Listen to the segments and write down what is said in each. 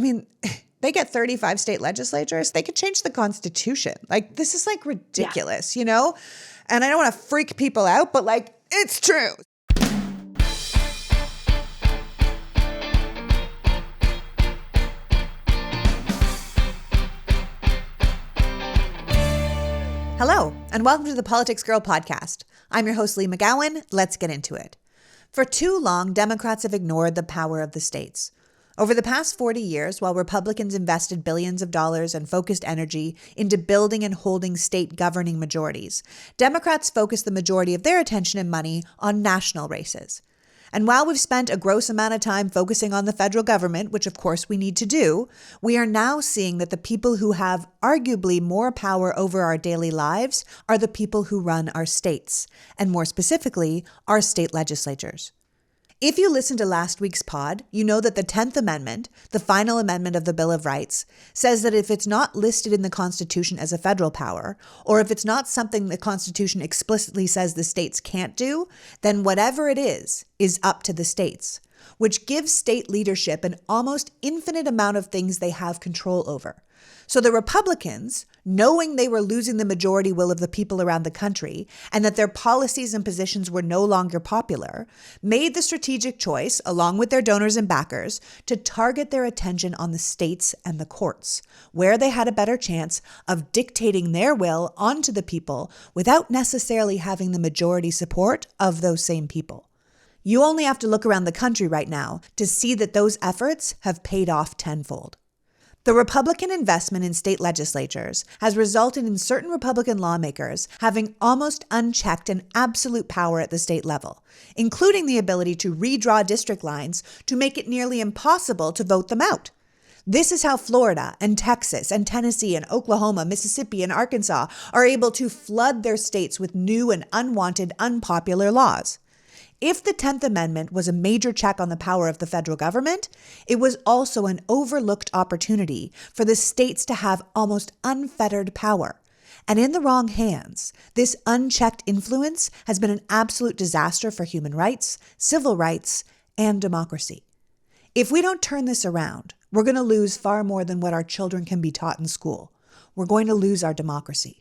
mean, they get 35 state legislatures. They could change the Constitution. Like, this is like ridiculous, you know? And I don't want to freak people out, but like, it's true. Hello, and welcome to the Politics Girl podcast. I'm your host, Lee McGowan. Let's get into it. For too long, Democrats have ignored the power of the states. Over the past 40 years, while Republicans invested billions of dollars and focused energy into building and holding state governing majorities, Democrats focused the majority of their attention and money on national races. And while we've spent a gross amount of time focusing on the federal government, which of course we need to do, we are now seeing that the people who have arguably more power over our daily lives are the people who run our states, and more specifically, our state legislatures. If you listened to last week's pod, you know that the 10th Amendment, the final amendment of the Bill of Rights, says that if it's not listed in the Constitution as a federal power, or if it's not something the Constitution explicitly says the states can't do, then whatever it is up to the states, which gives state leadership an almost infinite amount of things they have control over. So the Republicans, knowing they were losing the majority will of the people around the country and that their policies and positions were no longer popular, made the strategic choice, along with their donors and backers, to target their attention on the states and the courts, where they had a better chance of dictating their will onto the people without necessarily having the majority support of those same people. You only have to look around the country right now to see that those efforts have paid off tenfold. The Republican investment in state legislatures has resulted in certain Republican lawmakers having almost unchecked and absolute power at the state level, including the ability to redraw district lines to make it nearly impossible to vote them out. This is how Florida and Texas and Tennessee and Oklahoma, Mississippi and Arkansas are able to flood their states with new and unwanted, unpopular laws. If the 10th Amendment was a major check on the power of the federal government, it was also an overlooked opportunity for the states to have almost unfettered power. And in the wrong hands, this unchecked influence has been an absolute disaster for human rights, civil rights, and democracy. If we don't turn this around, we're going to lose far more than what our children can be taught in school. We're going to lose our democracy.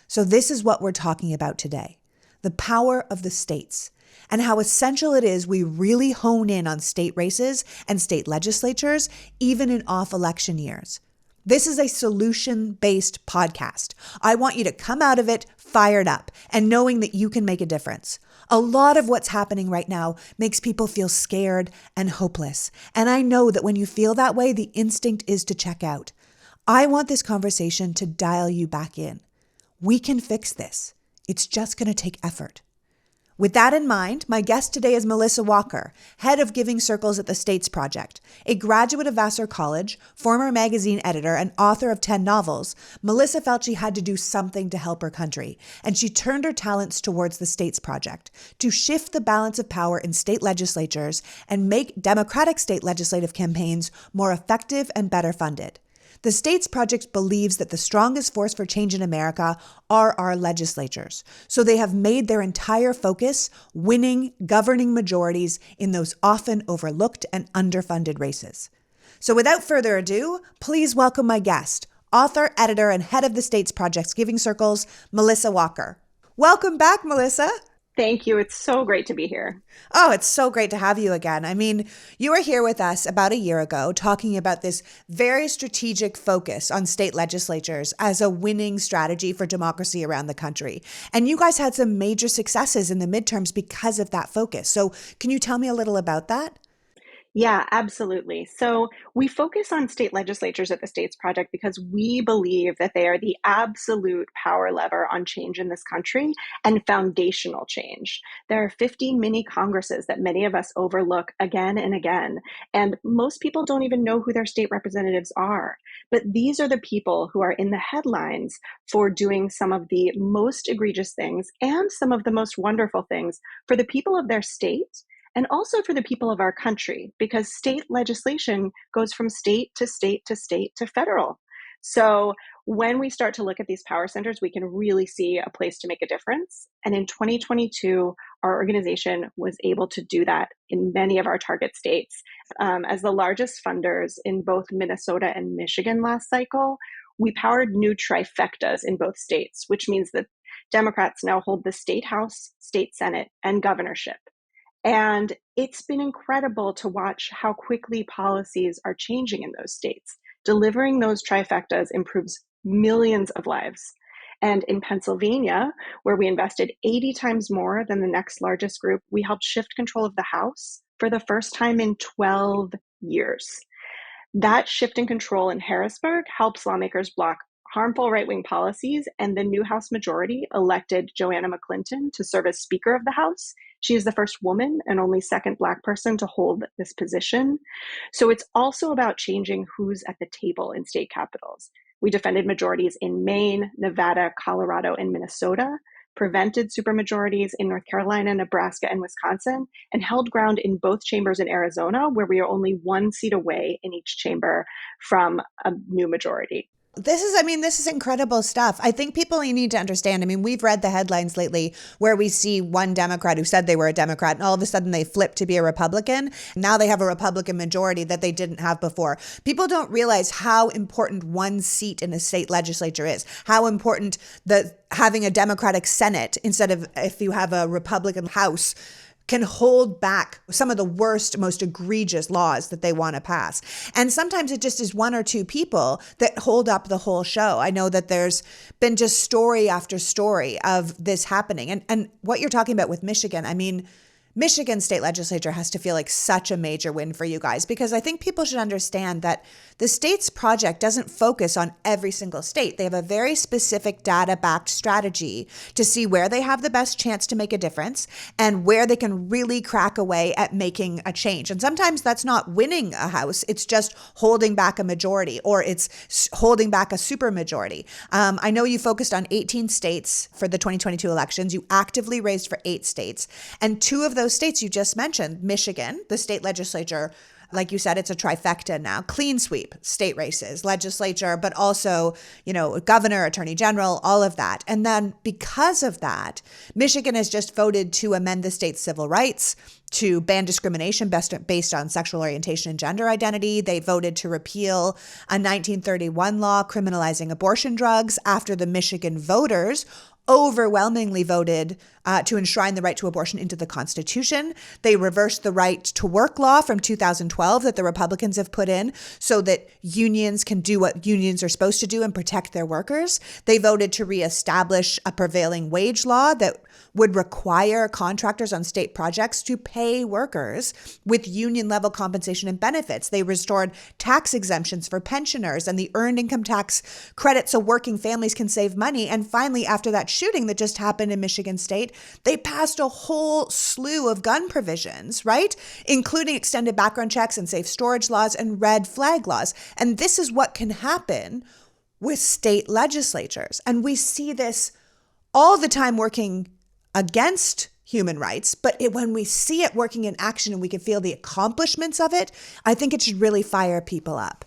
So this is what we're talking about today: the power of the states, and how essential it is we really hone in on state races and state legislatures, even in off-election years. This is a solution-based podcast. I want you to come out of it fired up and knowing that you can make a difference. A lot of what's happening right now makes people feel scared and hopeless. And I know that when you feel that way, the instinct is to check out. I want this conversation to dial you back in. We can fix this. It's just going to take effort. With that in mind, my guest today is Melissa Walker, head of Giving Circles at the States Project. A graduate of Vassar College, former magazine editor, and author of 10 novels, Melissa felt she had to do something to help her country, and she turned her talents towards the States Project to shift the balance of power in state legislatures and make Democratic state legislative campaigns more effective and better funded. The States Project believes that the strongest force for change in America are our legislatures, so they have made their entire focus winning governing majorities in those often overlooked and underfunded races. So without further ado, please welcome my guest, author, editor, and head of the States Project's Giving Circles, Melissa Walker. Welcome back, Melissa. Thank you. It's so great to be here. Oh, it's so great to have you again. I mean, you were here with us about a year ago talking about this very strategic focus on state legislatures as a winning strategy for democracy around the country. And you guys had some major successes in the midterms because of that focus. So can you tell me a little about that? Yeah, absolutely. So we focus on state legislatures at the States Project because we believe that they are the absolute power lever on change in this country and foundational change. There are 50 mini Congresses that many of us overlook again and again, and most people don't even know who their state representatives are. But these are the people who are in the headlines for doing some of the most egregious things and some of the most wonderful things for the people of their state and also for the people of our country, because state legislation goes from state to state to state to federal. So when we start to look at these power centers, we can really see a place to make a difference. And in 2022, our organization was able to do that in many of our target states. As the largest funders in both Minnesota and Michigan last cycle, we powered new trifectas in both states, which means that Democrats now hold the state house, state senate, and governorship. And it's been incredible to watch how quickly policies are changing in those states. Delivering those trifectas improves millions of lives. And in Pennsylvania, where we invested 80 times more than the next largest group, we helped shift control of the House for the first time in 12 years. That shift in control in Harrisburg helps lawmakers block harmful right-wing policies, and the new House majority elected Joanna McClinton to serve as Speaker of the House. She is the first woman and only second Black person to hold this position. So it's also about changing who's at the table in state capitals. We defended majorities in Maine, Nevada, Colorado, and Minnesota, prevented supermajorities in North Carolina, Nebraska, and Wisconsin, and held ground in both chambers in Arizona, where we are only one seat away in each chamber from a new majority. This is incredible stuff. I think people need to understand. We've read the headlines lately where we see one Democrat who said they were a Democrat and all of a sudden they flip to be a Republican. Now they have a Republican majority that they didn't have before. People don't realize how important one seat in a state legislature is, how important having a Democratic Senate instead of if you have a Republican House can hold back some of the worst, most egregious laws that they want to pass. And sometimes it just is one or two people that hold up the whole show. I know that there's been just story after story of this happening. And what you're talking about with Michigan, Michigan state legislature has to feel like such a major win for you guys, because I think people should understand that the state's project doesn't focus on every single state. They have a very specific data-backed strategy to see where they have the best chance to make a difference and where they can really crack away at making a change. And sometimes that's not winning a house. It's just holding back a majority, or it's holding back a supermajority. I know you focused on 18 states for the 2022 elections. You actively raised for 8 states, and 2 of those states you just mentioned, Michigan, the state legislature, like you said, it's a trifecta now, clean sweep state races, legislature, but also, governor, attorney general, all of that. And then because of that, Michigan has just voted to amend the state's civil rights, to ban discrimination based on sexual orientation and gender identity. They voted to repeal a 1931 law criminalizing abortion drugs after the Michigan voters overwhelmingly voted to enshrine the right to abortion into the Constitution. They reversed the right to work law from 2012 that the Republicans have put in so that unions can do what unions are supposed to do and protect their workers. They voted to reestablish a prevailing wage law that would require contractors on state projects to pay workers with union level compensation and benefits. They restored tax exemptions for pensioners and the earned income tax credit so working families can save money. And finally, after that shooting that just happened in Michigan State, they passed a whole slew of gun provisions, right? Including extended background checks and safe storage laws and red flag laws. And this is what can happen with state legislatures. And we see this all the time working against human rights, but when we see it working in action and we can feel the accomplishments of it, I think it should really fire people up.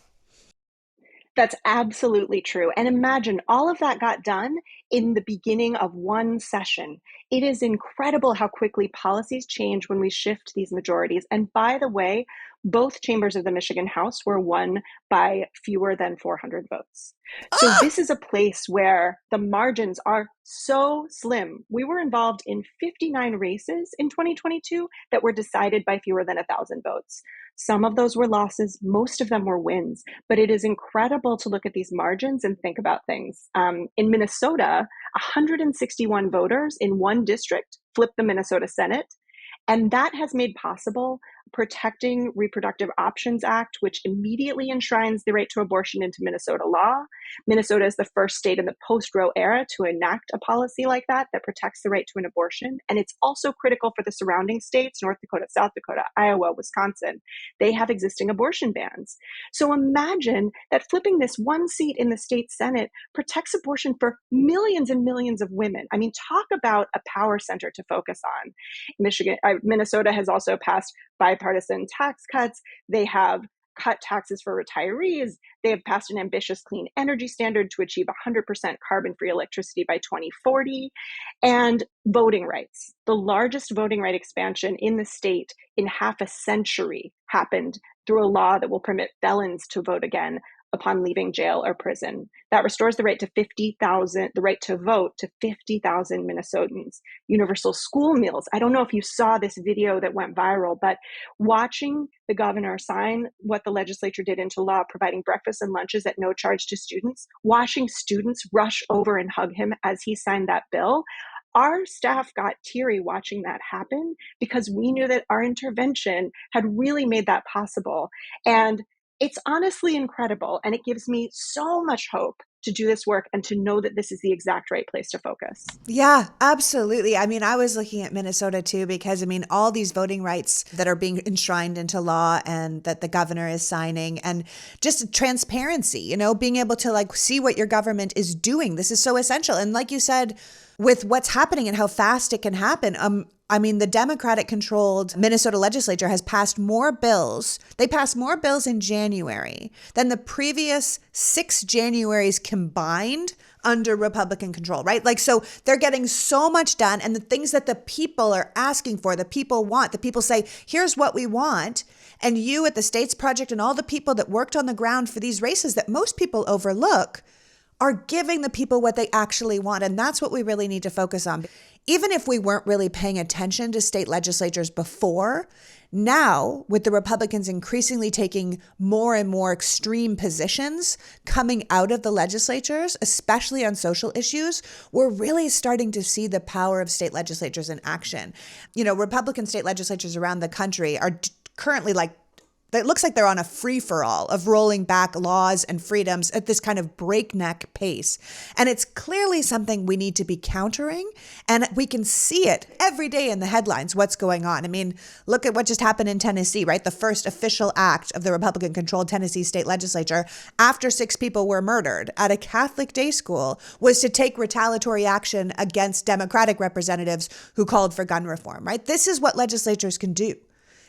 That's absolutely true. And imagine all of that got done in the beginning of one session. It is incredible how quickly policies change when we shift these majorities. And by the way, both chambers of the Michigan House were won by fewer than 400 votes. So this is a place where the margins are so slim. We were involved in 59 races in 2022 that were decided by fewer than 1,000 votes. Some of those were losses, most of them were wins, but it is incredible to look at these margins and think about things. In Minnesota, 161 voters in one district flipped the Minnesota Senate. And that has made possible Protecting Reproductive Options Act, which immediately enshrines the right to abortion into Minnesota law. Minnesota is the first state in the post-Roe era to enact a policy like that protects the right to an abortion. And it's also critical for the surrounding states, North Dakota, South Dakota, Iowa, Wisconsin. They have existing abortion bans. So imagine that flipping this one seat in the state Senate protects abortion for millions and millions of women. Talk about a power center to focus on. Minnesota has also passed bipartisan tax cuts. They have cut taxes for retirees. They have passed an ambitious clean energy standard to achieve 100% carbon-free electricity by 2040. And voting rights. The largest voting right expansion in the state in half a century happened through a law that will permit felons to vote again upon leaving jail or prison. That restores the right to vote to 50,000 Minnesotans. Universal school meals. I don't know if you saw this video that went viral, but watching the governor sign what the legislature did into law, providing breakfast and lunches at no charge to students, watching students rush over and hug him as he signed that bill. Our staff got teary watching that happen because we knew that our intervention had really made that possible. And it's honestly incredible. And it gives me so much hope to do this work and to know that this is the exact right place to focus. Yeah, absolutely. I mean, I was looking at Minnesota too, because I mean, all these voting rights that are being enshrined into law and that the governor is signing, and just transparency, you know, being able to like see what your government is doing. This is so essential. And like you said, with what's happening and how fast it can happen, I mean, the Democratic controlled Minnesota legislature has passed more bills. They passed more bills in January than the previous 6 Januaries combined under Republican control, right? Like, so they're getting so much done, and the things that the people are asking for, the people want, the people say, here's what we want. And you at the States Project and all the people that worked on the ground for these races that most people overlook are giving the people what they actually want. And that's what we really need to focus on. Even if we weren't really paying attention to state legislatures before, now with the Republicans increasingly taking more and more extreme positions coming out of the legislatures, especially on social issues, we're really starting to see the power of state legislatures in action. You know, Republican state legislatures around the country are currently like, it looks like they're on a free-for-all of rolling back laws and freedoms at this kind of breakneck pace. And it's clearly something we need to be countering. And we can see it every day in the headlines, what's going on. I mean, look at what just happened in Tennessee, right? The first official act of the Republican-controlled Tennessee state legislature after 6 people were murdered at a Catholic day school was to take retaliatory action against Democratic representatives who called for gun reform, right? This is what legislatures can do.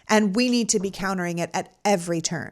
And we need to be countering it at every turn.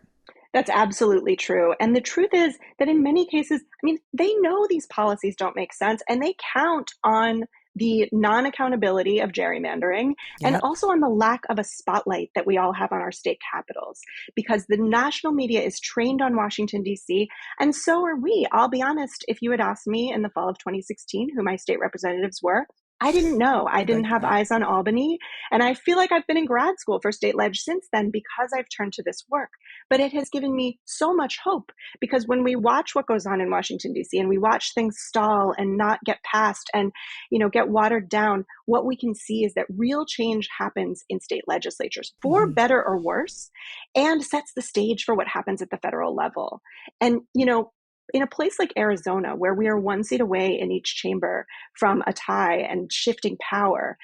That's absolutely true. And the truth is that in many cases, I mean, they know these policies don't make sense, and they count on the non-accountability of gerrymandering and also on the lack of a spotlight that we all have on our state capitals, because the national media is trained on Washington, D.C., and so are we. I'll be honest, if you had asked me in the fall of 2016 who my state representatives were, I didn't know. I didn't have eyes on Albany. And I feel like I've been in grad school for state leg since then because I've turned to this work. But it has given me so much hope, because when we watch what goes on in Washington, D.C., and we watch things stall and not get passed and, you know, get watered down, what we can see is that real change happens in state legislatures, for better or worse, and sets the stage for what happens at the federal level. And, you know, in a place like Arizona, where we are 1 seat away in each chamber from a tie and shifting power,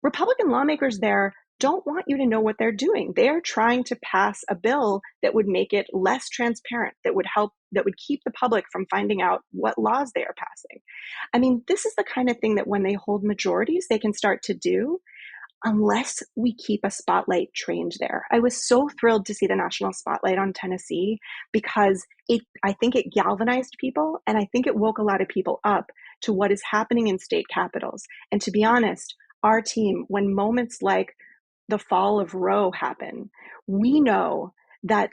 Republican lawmakers there don't want you to know what they're doing. They're trying to pass a bill that would make it less transparent, that would keep the public from finding out what laws they are passing. I mean, this is the kind of thing that when they hold majorities, they can start to do, unless we keep a spotlight trained there. I was so thrilled to see the national spotlight on Tennessee, because I think it galvanized people, and I think it woke a lot of people up to what is happening in state capitals. And to be honest, our team, when moments like the fall of Roe happen, we know that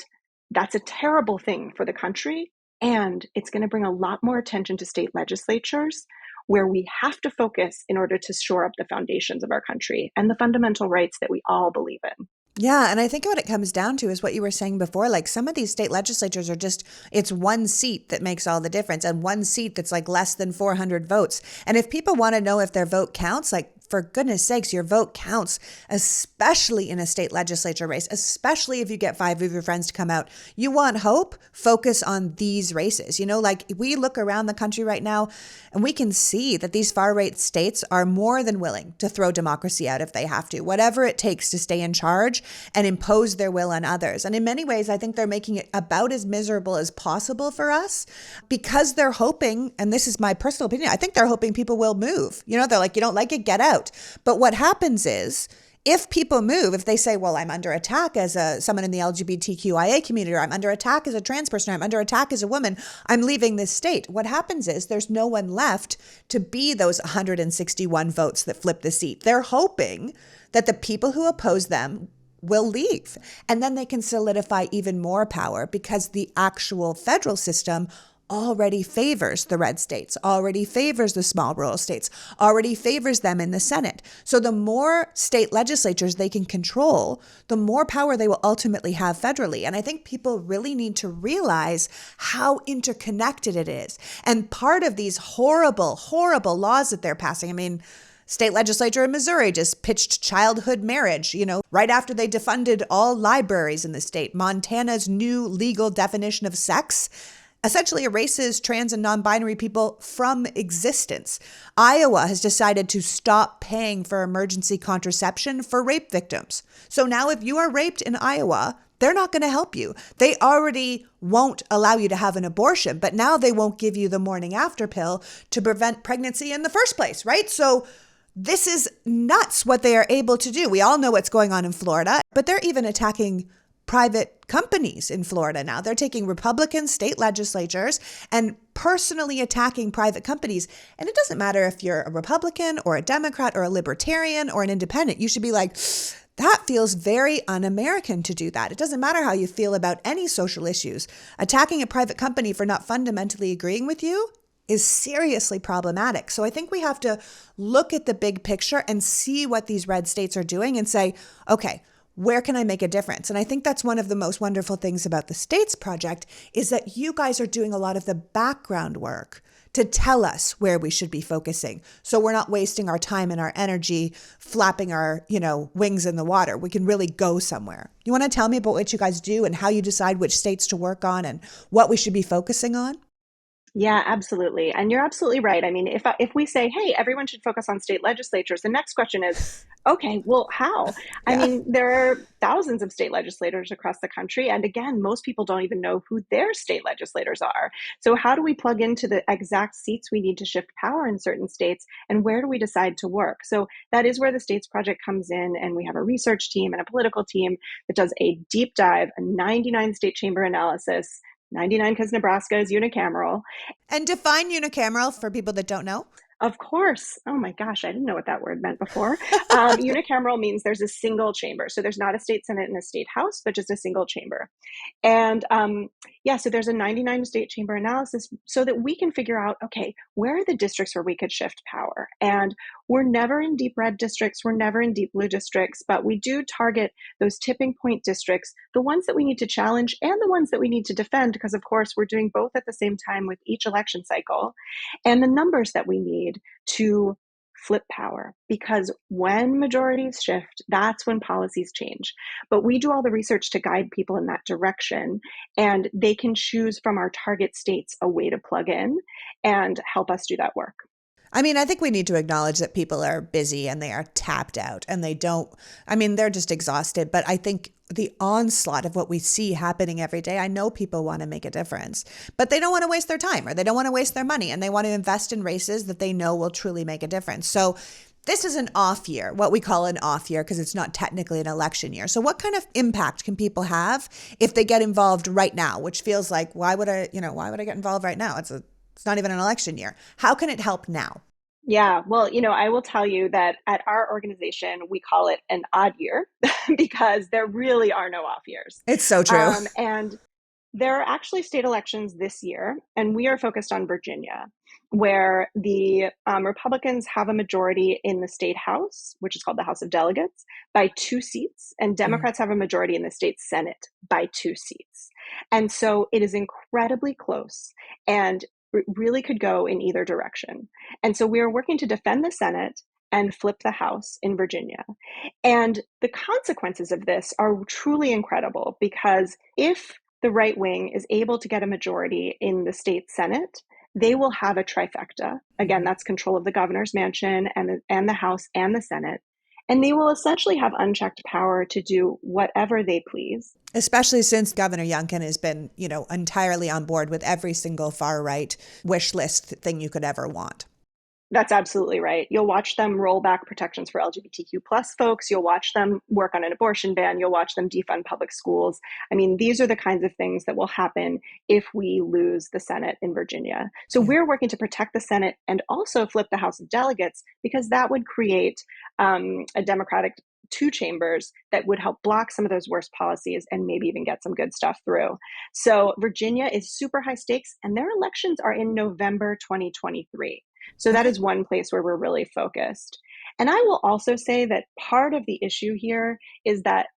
that's a terrible thing for the country, and it's going to bring a lot more attention to state legislatures, where we have to focus in order to shore up the foundations of our country and the fundamental rights that we all believe in. Yeah. And I think what it comes down to is what you were saying before, like some of these state legislatures are just, it's 1 seat that makes all the difference, and 1 seat that's like less than 400 votes. And if people want to know if their vote counts, like, for goodness sakes, your vote counts, especially in a state legislature race, especially if you get 5 of your friends to come out. You want hope? Focus on these races. You know, like we look around the country right now and we can see that these far right states are more than willing to throw democracy out if they have to, whatever it takes to stay in charge and impose their will on others. And in many ways, I think they're making it about as miserable as possible for us, because they're hoping, and this is my personal opinion, I think they're hoping people will move. You know, they're like, you don't like it, get out. But what happens is, if people move, if they say, well, I'm under attack as someone in the LGBTQIA community, or I'm under attack as a trans person, or I'm under attack as a woman, I'm leaving this state. What happens is there's no one left to be those 161 votes that flip the seat. They're hoping that the people who oppose them will leave. And then they can solidify even more power because the actual federal system already favors the red states, already favors the small rural states, already favors them in the Senate. So the more state legislatures they can control, the more power they will ultimately have federally. And I think people really need to realize how interconnected it is. And part of these horrible, horrible laws that they're passing, I mean, state legislature in Missouri just pitched childhood marriage, right after they defunded all libraries in the state. Montana's new legal definition of sex essentially erases trans and non-binary people from existence. Iowa has decided to stop paying for emergency contraception for rape victims. So now if you are raped in Iowa, they're not going to help you. They already won't allow you to have an abortion, but now they won't give you the morning after pill to prevent pregnancy in the first place, right? So this is nuts what they are able to do. We all know what's going on in Florida, but they're even attacking private companies in Florida now. They're taking Republican state legislatures and personally attacking private companies. And it doesn't matter if you're a Republican or a Democrat or a libertarian or an independent. You should be like, that feels very un-American to do that. It doesn't matter how you feel about any social issues. Attacking a private company for not fundamentally agreeing with you is seriously problematic. So I think we have to look at the big picture and see what these red states are doing and say, okay, where can I make a difference? And I think that's one of the most wonderful things about the States Project is that you guys are doing a lot of the background work to tell us where we should be focusing. So we're not wasting our time and our energy flapping our, wings in the water. We can really go somewhere. You want to tell me about what you guys do and how you decide which states to work on and what we should be focusing on? Yeah, absolutely. And you're absolutely right. I mean, if we say, hey, everyone should focus on state legislatures, the next question is, okay, well, how? I Yeah. mean, there are thousands of state legislators across the country. And again, most people don't even know who their state legislators are. So how do we plug into the exact seats we need to shift power in certain states? And where do we decide to work? So that is where the States Project comes in. And we have a research team and a political team that does a deep dive, a 99 state chamber analysis. 99 because Nebraska is unicameral. And define unicameral for people that don't know. Of course. Oh my gosh, I didn't know what that word meant before. Unicameral means there's a single chamber. So there's not a state Senate and a state House, but just a single chamber. And so there's a 99 state chamber analysis so that we can figure out, okay, where are the districts where we could shift power? And we're never in deep red districts. We're never in deep blue districts, but we do target those tipping point districts, the ones that we need to challenge and the ones that we need to defend, because of course we're doing both at the same time with each election cycle, and the numbers that we need to flip power, because when majorities shift, that's when policies change. But we do all the research to guide people in that direction, and they can choose from our target states a way to plug in and help us do that work. I mean, I think we need to acknowledge that people are busy and they are tapped out and they're just exhausted. But I think the onslaught of what we see happening every day, I know people want to make a difference, but they don't want to waste their time or they don't want to waste their money, and they want to invest in races that they know will truly make a difference. So this is an off year, what we call an off year, because it's not technically an election year. So what kind of impact can people have if they get involved right now, which feels like, why would I get involved right now? It's not even an election year. How can it help now? Yeah, well, I will tell you that at our organization, we call it an odd year because there really are no off years. It's so true. And there are actually state elections this year, and we are focused on Virginia, where the Republicans have a majority in the state House, which is called the House of Delegates, by 2 seats, and Democrats have a majority in the state Senate by 2 seats. And so it is incredibly close, and it really could go in either direction. And so we are working to defend the Senate and flip the House in Virginia. And the consequences of this are truly incredible, because if the right wing is able to get a majority in the state Senate, they will have a trifecta. Again, that's control of the governor's mansion and the House and the Senate. And they will essentially have unchecked power to do whatever they please. Especially since Governor Youngkin has been, entirely on board with every single far right wish list thing you could ever want. That's absolutely right. You'll watch them roll back protections for LGBTQ plus folks. You'll watch them work on an abortion ban. You'll watch them defund public schools. I mean, these are the kinds of things that will happen if we lose the Senate in Virginia. So Yeah. we're working to protect the Senate and also flip the House of Delegates, because that would create a Democratic two chambers that would help block some of those worst policies and maybe even get some good stuff through. So Virginia is super high stakes, and their elections are in November 2023. So that Okay. is one place where we're really focused. And I will also say that part of the issue here is that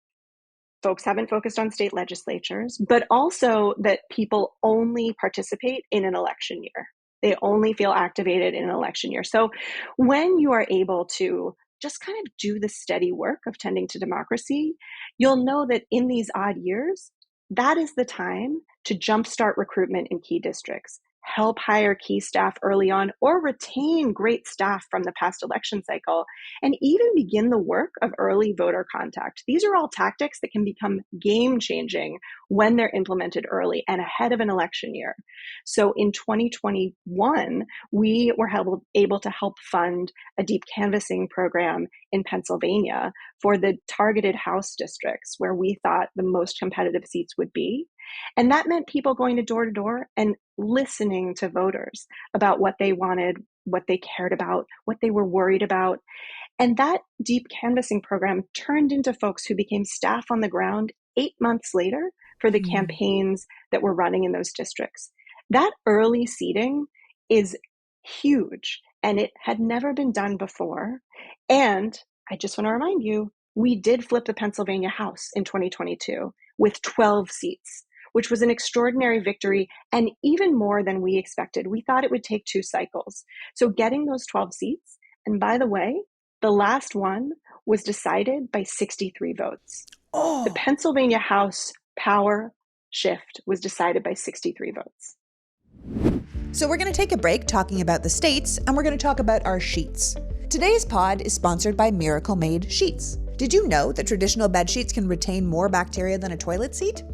folks haven't focused on state legislatures, but also that people only participate in an election year. They only feel activated in an election year. So when you are able to just kind of do the steady work of tending to democracy, you'll know that in these odd years, that is the time to jumpstart recruitment in key districts, help hire key staff early on, or retain great staff from the past election cycle, and even begin the work of early voter contact. These are all tactics that can become game-changing when they're implemented early and ahead of an election year. So in 2021, we were able to help fund a deep canvassing program in Pennsylvania for the targeted House districts where we thought the most competitive seats would be. And that meant people going to door and listening to voters about what they wanted, what they cared about, what they were worried about. And that deep canvassing program turned into folks who became staff on the ground 8 months later for the Hmm. campaigns that were running in those districts. That early seeding is huge, and it had never been done before. And I just want to remind you, we did flip the Pennsylvania House in 2022 with 12 seats, which was an extraordinary victory and even more than we expected. We thought it would take 2 cycles. So getting those 12 seats, and by the way, the last one was decided by 63 votes. The Oh, Pennsylvania House power shift was decided by 63 votes. so we're going to take a break talking about the states, and we're going to talk about our sheets. Today's pod is sponsored by Miracle Made Sheets. Did you know that traditional bed sheets can retain more bacteria than a toilet seat?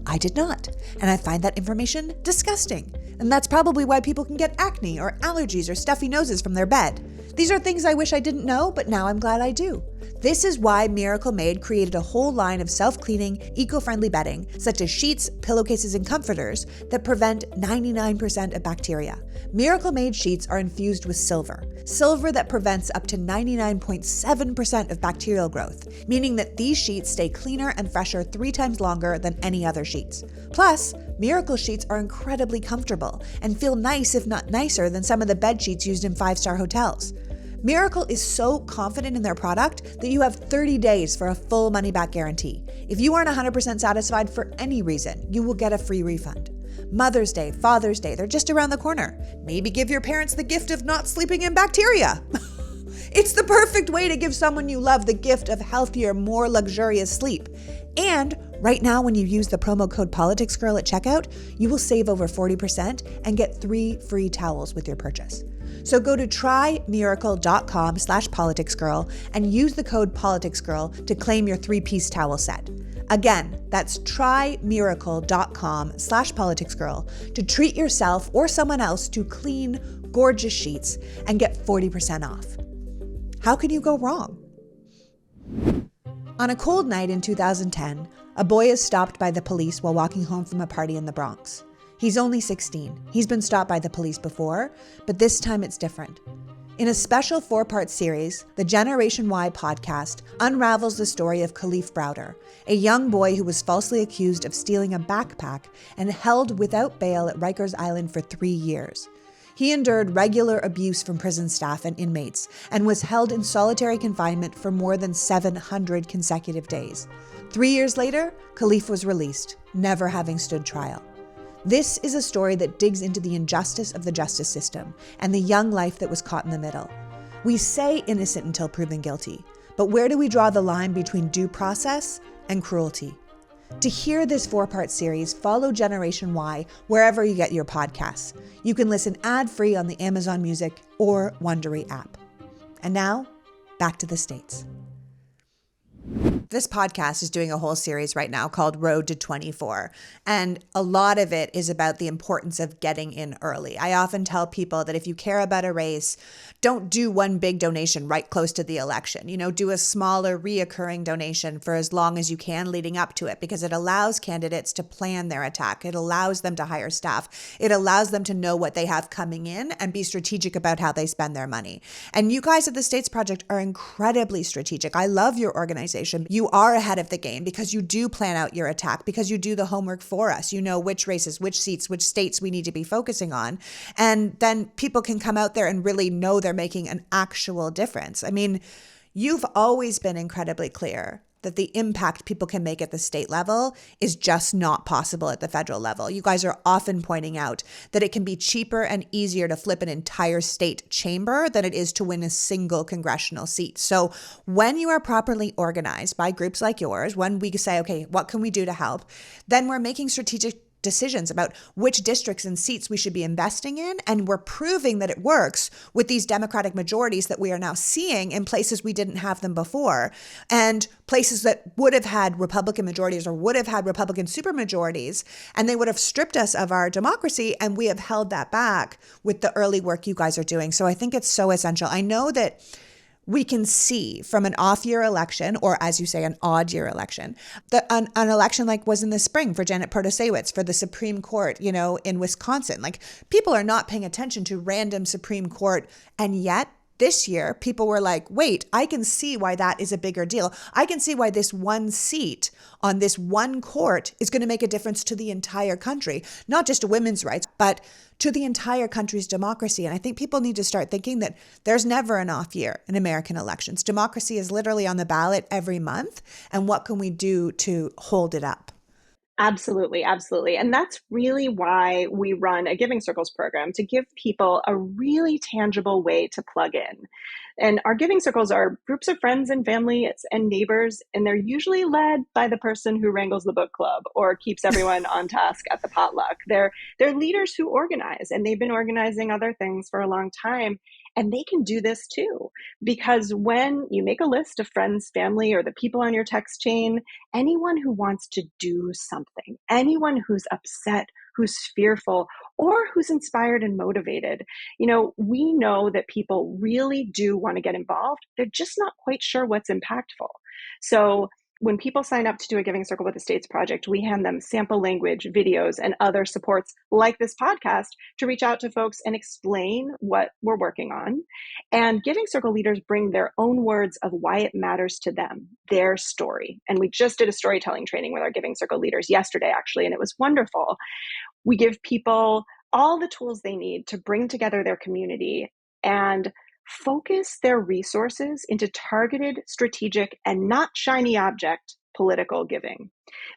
I did not, and I find that information disgusting. And that's probably why people can get acne or allergies or stuffy noses from their bed. These are things I wish I didn't know, but now I'm glad I do. This is why Miracle Made created a whole line of self-cleaning, eco-friendly bedding, such as sheets, pillowcases, and comforters that prevent 99% of bacteria. Miracle Made sheets are infused with silver that prevents up to 99.7% of bacterial growth, meaning that these sheets stay cleaner and fresher 3 times longer than any other sheets. Plus, Miracle sheets are incredibly comfortable and feel nice, if not nicer, than some of the bed sheets used in 5-star hotels. Miracle is so confident in their product that you have 30 days for a full money-back guarantee. If you aren't 100% satisfied for any reason, you will get a free refund. Mother's Day, Father's Day, they're just around the corner. Maybe give your parents the gift of not sleeping in bacteria. It's the perfect way to give someone you love the gift of healthier, more luxurious sleep. And right now, when you use the promo code PoliticsGirl at checkout, you will save over 40% and get 3 free towels with your purchase. So go to trymiracle.com/politicsgirl and use the code PoliticsGirl to claim your 3-piece towel set. Again, that's trymiracle.com/politicsgirl to treat yourself or someone else to clean, gorgeous sheets and get 40% off. How can you go wrong? On a cold night in 2010, a boy is stopped by the police while walking home from a party in the Bronx. He's only 16. He's been stopped by the police before, but this time it's different. In a special 4-part series, the Generation Y podcast unravels the story of Khalif Browder, a young boy who was falsely accused of stealing a backpack and held without bail at Rikers Island for 3 years. He endured regular abuse from prison staff and inmates and was held in solitary confinement for more than 700 consecutive days. 3 years later, Khalif was released, never having stood trial. This is a story that digs into the injustice of the justice system and the young life that was caught in the middle. We say innocent until proven guilty, but where do we draw the line between due process and cruelty? To hear this 4-part series, follow Generation Y wherever you get your podcasts. You can listen ad-free on the Amazon Music or Wondery app. And now, back to the States. This podcast is doing a whole series right now called Road to 24. And a lot of it is about the importance of getting in early. I often tell people that if you care about a race, don't do one big donation right close to the election. Do a smaller reoccurring donation for as long as you can leading up to it, because it allows candidates to plan their attack. It allows them to hire staff. It allows them to know what they have coming in and be strategic about how they spend their money. And you guys at the States Project are incredibly strategic. I love your organization. You are ahead of the game because you do plan out your attack, because you do the homework for us. You know which races, which seats, which states we need to be focusing on. And then people can come out there and really know they're making an actual difference. I mean, you've always been incredibly clear that the impact people can make at the state level is just not possible at the federal level. You guys are often pointing out that it can be cheaper and easier to flip an entire state chamber than it is to win a single congressional seat. So when you are properly organized by groups like yours, when we say, okay, what can we do to help? Then we're making strategic decisions about which districts and seats we should be investing in. And we're proving that it works with these Democratic majorities that we are now seeing in places we didn't have them before, and places that would have had Republican majorities or would have had Republican supermajorities, and they would have stripped us of our democracy. And we have held that back with the early work you guys are doing. So I think it's so essential. I know that we can see from an off-year election, or as you say, an odd-year election, that an election like was in the spring for Janet Protasiewicz for the Supreme Court, in Wisconsin. Like, people are not paying attention to random Supreme Court, and yet this year, people were like, wait, I can see why that is a bigger deal. I can see why this one seat on this one court is going to make a difference to the entire country, not just to women's rights, but to the entire country's democracy. And I think people need to start thinking that there's never an off year in American elections. Democracy is literally on the ballot every month. And what can we do to hold it up? Absolutely, absolutely. And that's really why we run a Giving Circles program, to give people a really tangible way to plug in. And our Giving Circles are groups of friends and family and neighbors, and they're usually led by the person who wrangles the book club or keeps everyone on task at the potluck. They're leaders who organize, and they've been organizing other things for a long time. And they can do this too, because when you make a list of friends, family, or the people on your text chain, anyone who wants to do something, anyone who's upset, who's fearful, or who's inspired and motivated, we know that people really do want to get involved. They're just not quite sure what's impactful. So when people sign up to do a Giving Circle with the States Project, we hand them sample language, videos, and other supports like this podcast to reach out to folks and explain what we're working on. And Giving Circle leaders bring their own words of why it matters to them, their story. And we just did a storytelling training with our Giving Circle leaders yesterday, actually, and it was wonderful. We give people all the tools they need to bring together their community and focus their resources into targeted, strategic, and not shiny object political giving.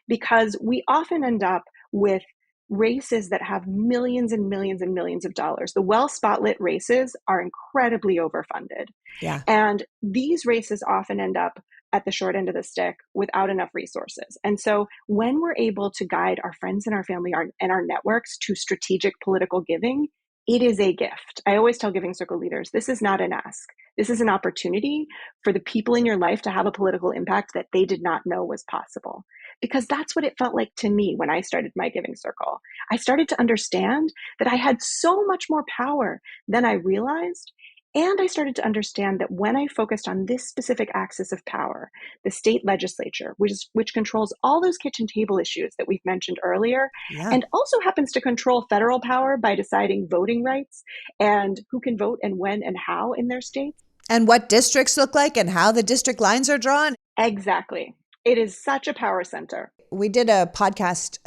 Because we often end up with races that have millions and millions and millions of dollars. The well-spotlit races are incredibly overfunded. Yeah. And these races often end up at the short end of the stick without enough resources. And so when we're able to guide our friends and our family and our networks to strategic political giving, it is a gift. I always tell Giving Circle leaders, this is not an ask. This is an opportunity for the people in your life to have a political impact that they did not know was possible. Because that's what it felt like to me when I started my Giving Circle. I started to understand that I had so much more power than I realized. And I started to understand that when I focused on this specific axis of power, the state legislature, which controls all those kitchen table issues that we've mentioned earlier, Yeah. and also happens to control federal power by deciding voting rights and who can vote and when and how in their states. And what districts look like and how the district lines are drawn. Exactly. It is such a power center. We did a podcast,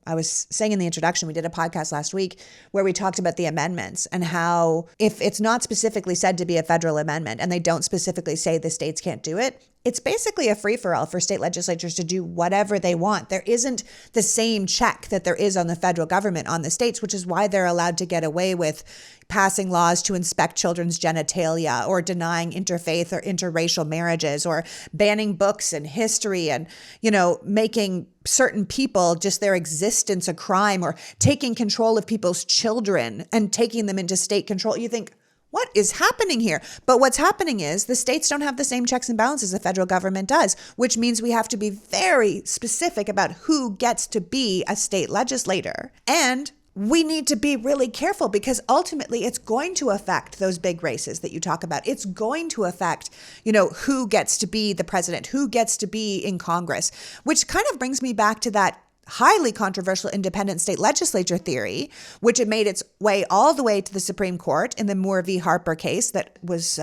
I was saying in the introduction, we did a podcast last week where we talked about the amendments and how if it's not specifically said to be a federal amendment and they don't specifically say the states can't do it, it's basically a free-for-all for state legislatures to do whatever they want. There isn't the same check that there is on the federal government on the states, which is why they're allowed to get away with passing laws to inspect children's genitalia or denying interfaith or interracial marriages or banning books and history and, making certain people just their existence a crime or taking control of people's children and taking them into state control. You think, what is happening here? But what's happening is the states don't have the same checks and balances the federal government does, which means we have to be very specific about who gets to be a state legislator. And we need to be really careful because ultimately it's going to affect those big races that you talk about. It's going to affect, who gets to be the president, who gets to be in Congress, which kind of brings me back to that highly controversial independent state legislature theory, which had made its way all the way to the Supreme Court in the Moore v. Harper case that was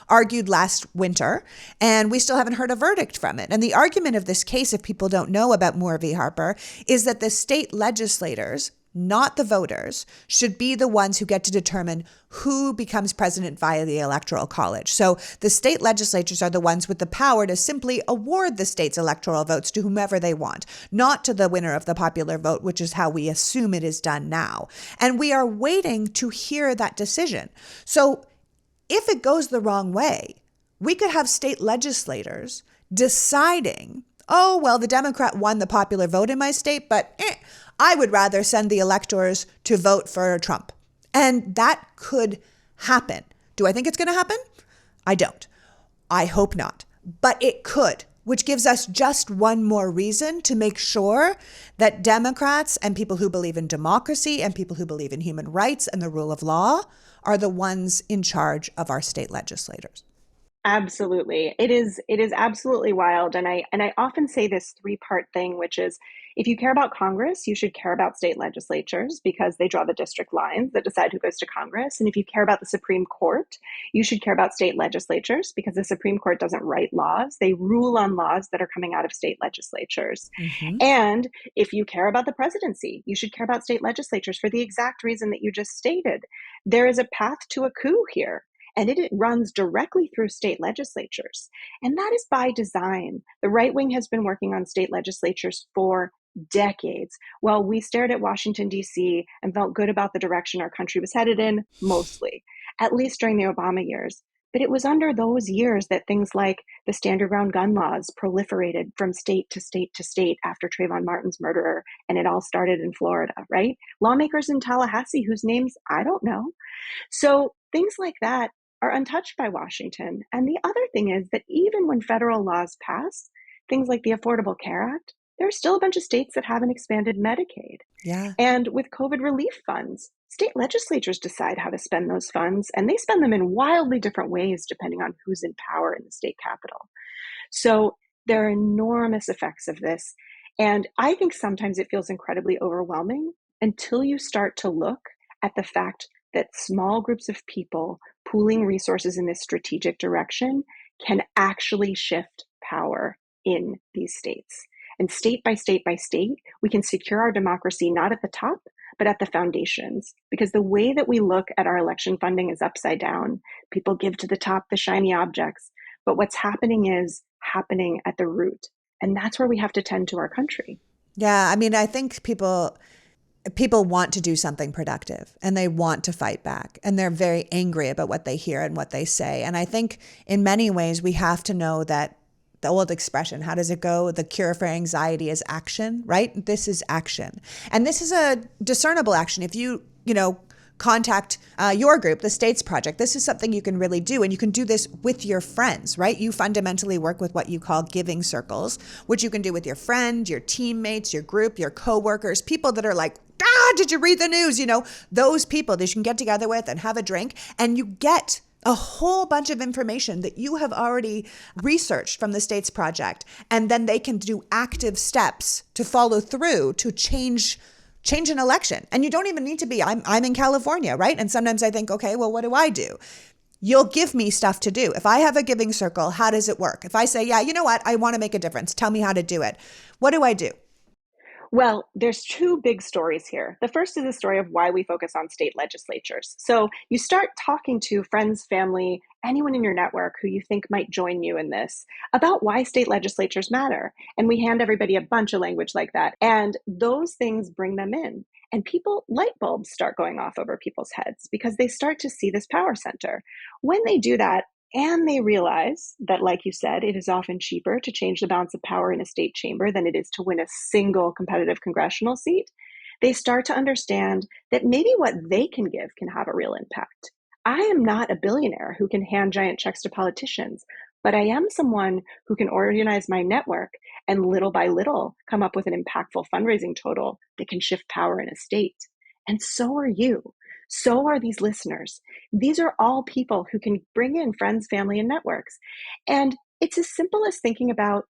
argued last winter. And we still haven't heard a verdict from it. And the argument of this case, if people don't know about Moore v. Harper, is that the state legislators, not the voters, should be the ones who get to determine who becomes president via the Electoral College. So the state legislatures are the ones with the power to simply award the state's electoral votes to whomever they want, not to the winner of the popular vote, which is how we assume it is done now. And we are waiting to hear that decision. So if it goes the wrong way, we could have state legislators deciding, oh, well, the Democrat won the popular vote in my state, but I would rather send the electors to vote for Trump. And that could happen. Do I think it's going to happen? I don't. I hope not. But it could, which gives us just one more reason to make sure that Democrats and people who believe in democracy and people who believe in human rights and the rule of law are the ones in charge of our state legislators. Absolutely. It is absolutely wild. And I often say this three-part thing, which is if you care about Congress, you should care about state legislatures because they draw the district lines that decide who goes to Congress. And if you care about the Supreme Court, you should care about state legislatures because the Supreme Court doesn't write laws. They rule on laws that are coming out of state legislatures. Mm-hmm. And if you care about the presidency, you should care about state legislatures for the exact reason that you just stated. There is a path to a coup here. And it runs directly through state legislatures. And that is by design. The right wing has been working on state legislatures for decades. Well, we stared at Washington, D.C. and felt good about the direction our country was headed in, mostly, at least during the Obama years. But it was under those years that things like the stand your ground gun laws proliferated from state to state to state after Trayvon Martin's murderer. And it all started in Florida, right? Lawmakers in Tallahassee, whose names I don't know. So things like that are untouched by Washington. And the other thing is that even when federal laws pass, things like the Affordable Care Act, there are still a bunch of states that haven't expanded Medicaid. Yeah. And with COVID relief funds, state legislatures decide how to spend those funds, and they spend them in wildly different ways depending on who's in power in the state capitol. So there are enormous effects of this. And I think sometimes it feels incredibly overwhelming until you start to look at the fact that small groups of people pooling resources in this strategic direction can actually shift power in these states. And state by state by state, we can secure our democracy not at the top, but at the foundations. Because the way that we look at our election funding is upside down. People give to the top the shiny objects, but what's happening is happening at the root. And that's where we have to tend to our country. Yeah. I mean, I think people want to do something productive and they want to fight back and they're very angry about what they hear and what they say. And I think in many ways we have to know that the old expression, how does it go? The cure for anxiety is action, right? This is action. And this is a discernible action. If you contact your group, the States Project, this is something you can really do. And you can do this with your friends, right? You fundamentally work with what you call giving circles, which you can do with your friend, your teammates, your group, your coworkers, people that are like, did you read the news? Those people that you can get together with and have a drink, and you get a whole bunch of information that you have already researched from the States Project. And then they can do active steps to follow through to change an election. And you don't even need to be, I'm in California, right? And sometimes I think, okay, well, what do I do? You'll give me stuff to do. If I have a giving circle, how does it work? If I say, yeah, you know what? I want to make a difference. Tell me how to do it. What do I do? Well, there's two big stories here. The first is the story of why we focus on state legislatures. So you start talking to friends, family, anyone in your network who you think might join you in this about why state legislatures matter. And we hand everybody a bunch of language like that. And those things bring them in. And light bulbs start going off over people's heads because they start to see this power center. When they do that, and they realize that, like you said, it is often cheaper to change the balance of power in a state chamber than it is to win a single competitive congressional seat. They start to understand that maybe what they can give can have a real impact. I am not a billionaire who can hand giant checks to politicians, but I am someone who can organize my network and little by little come up with an impactful fundraising total that can shift power in a state. And so are you. So are these listeners. These are all people who can bring in friends, family, and networks. And it's as simple as thinking about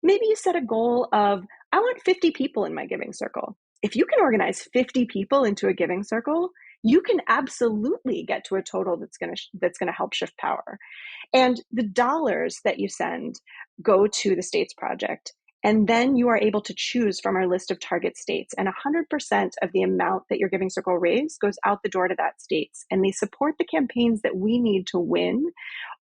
maybe you set a goal of, I want 50 people in my giving circle. If you can organize 50 people into a giving circle, you can absolutely get to a total that's going to help shift power. And the dollars that you send go to the states project. And then you are able to choose from our list of target states. And 100% of the amount that your giving circle raised goes out the door to that states. And they support the campaigns that we need to win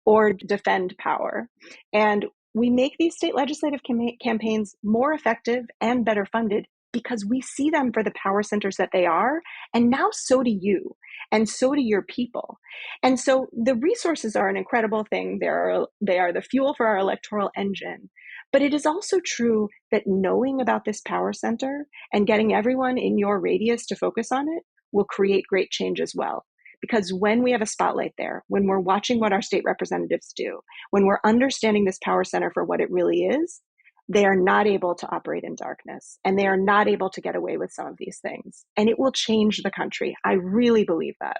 or defend power. And we make these state legislative campaigns more effective and better funded because we see them for the power centers that they are. And now so do you, and so do your people. And so the resources are an incredible thing. They are the fuel for our electoral engine. But it is also true that knowing about this power center and getting everyone in your radius to focus on it will create great change as well. Because when we have a spotlight there, when we're watching what our state representatives do, when we're understanding this power center for what it really is, they are not able to operate in darkness, and they are not able to get away with some of these things. And it will change the country. I really believe that.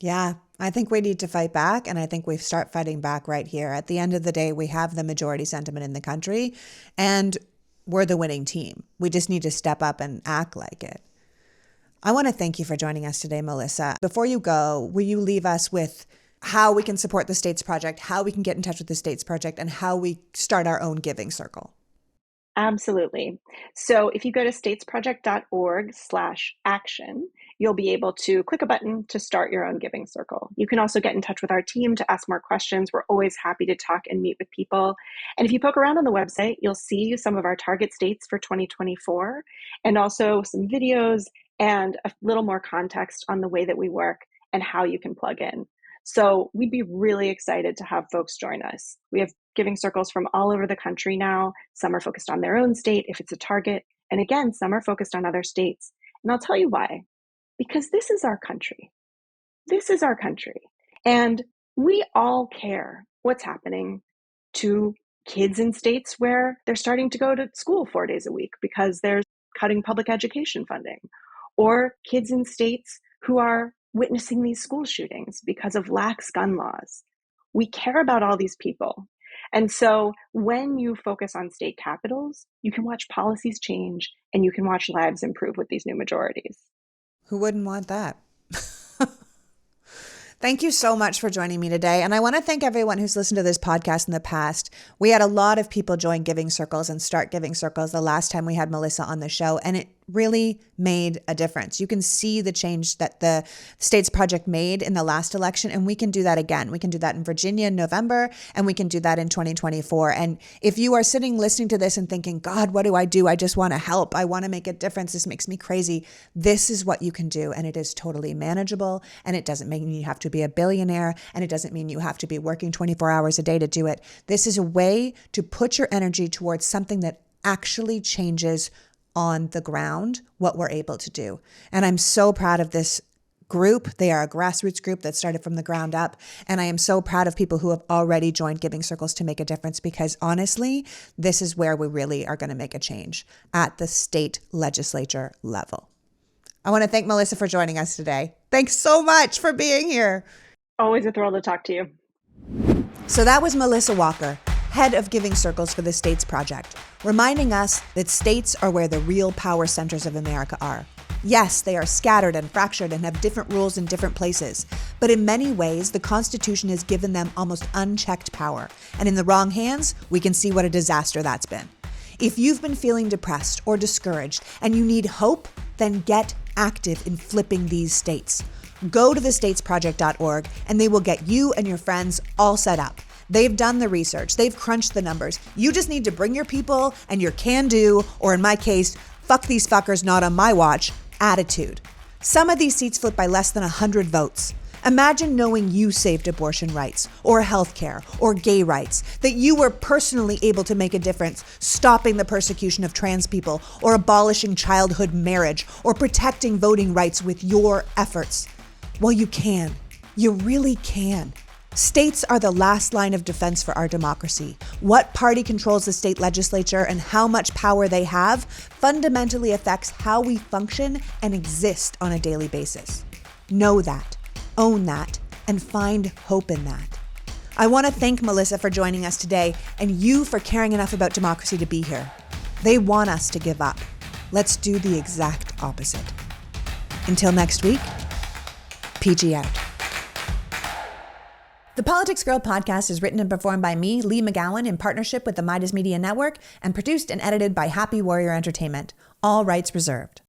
Yeah, I think we need to fight back, and I think we start fighting back right here. At the end of the day, we have the majority sentiment in the country, and we're the winning team. We just need to step up and act like it. I want to thank you for joining us today, Melissa. Before you go, will you leave us with how we can support the States Project, how we can get in touch with the States Project, and how we start our own giving circle? Absolutely. So if you go to statesproject.org/action, you'll be able to click a button to start your own giving circle. You can also get in touch with our team to ask more questions. We're always happy to talk and meet with people. And if you poke around on the website, you'll see some of our target states for 2024, and also some videos and a little more context on the way that we work and how you can plug in. So we'd be really excited to have folks join us. We have giving circles from all over the country now. Some are focused on their own state if it's a target. And again, some are focused on other states. And I'll tell you why. Because this is our country. This is our country. And we all care what's happening to kids in states where they're starting to go to school 4 days a week because they're cutting public education funding, or kids in states who are witnessing these school shootings because of lax gun laws. We care about all these people. And so when you focus on state capitals, you can watch policies change and you can watch lives improve with these new majorities. Who wouldn't want that? Thank you so much for joining me today. And I want to thank everyone who's listened to this podcast in the past. We had a lot of people join giving circles and start giving circles the last time we had Melissa on the show, and it really made a difference. You can see the change that the States Project made in the last election, and we can do that again. We can do that in Virginia in November, and we can do that in 2024. And if you are sitting listening to this and thinking, God, what do? I just want to help. I want to make a difference. This makes me crazy. This is what you can do, and it is totally manageable, and it doesn't mean you have to be a billionaire, and it doesn't mean you have to be working 24 hours a day to do it. This is a way to put your energy towards something that actually changes on the ground what we're able to do. And I'm so proud of this group. They are a grassroots group that started from the ground up. And I am so proud of people who have already joined giving circles to make a difference, because honestly, this is where we really are going to make a change at the state legislature level. I want to thank Melissa for joining us today. Thanks so much for being here. Always a thrill to talk to you. So that was Melissa Walker, head of giving circles for the States Project, reminding us that states are where the real power centers of America are. Yes, they are scattered and fractured and have different rules in different places, but in many ways, the Constitution has given them almost unchecked power. And in the wrong hands, we can see what a disaster that's been. If you've been feeling depressed or discouraged and you need hope, then get active in flipping these states. Go to thestatesproject.org and they will get you and your friends all set up. They've done the research. They've crunched the numbers. You just need to bring your people and your can-do, or in my case, fuck these fuckers, not on my watch, attitude. Some of these seats flip by less than 100 votes. Imagine knowing you saved abortion rights, or healthcare, or gay rights, that you were personally able to make a difference, stopping the persecution of trans people, or abolishing childhood marriage, or protecting voting rights with your efforts. Well, you can. You really can. States are the last line of defense for our democracy. What party controls the state legislature and how much power they have fundamentally affects how we function and exist on a daily basis. Know that, own that, and find hope in that. I want to thank Melissa for joining us today and you for caring enough about democracy to be here. They want us to give up. Let's do the exact opposite. Until next week, PG out. The Politics Girl podcast is written and performed by me, Lee McGowan, in partnership with the Midas Media Network, and produced and edited by Happy Warrior Entertainment. All rights reserved.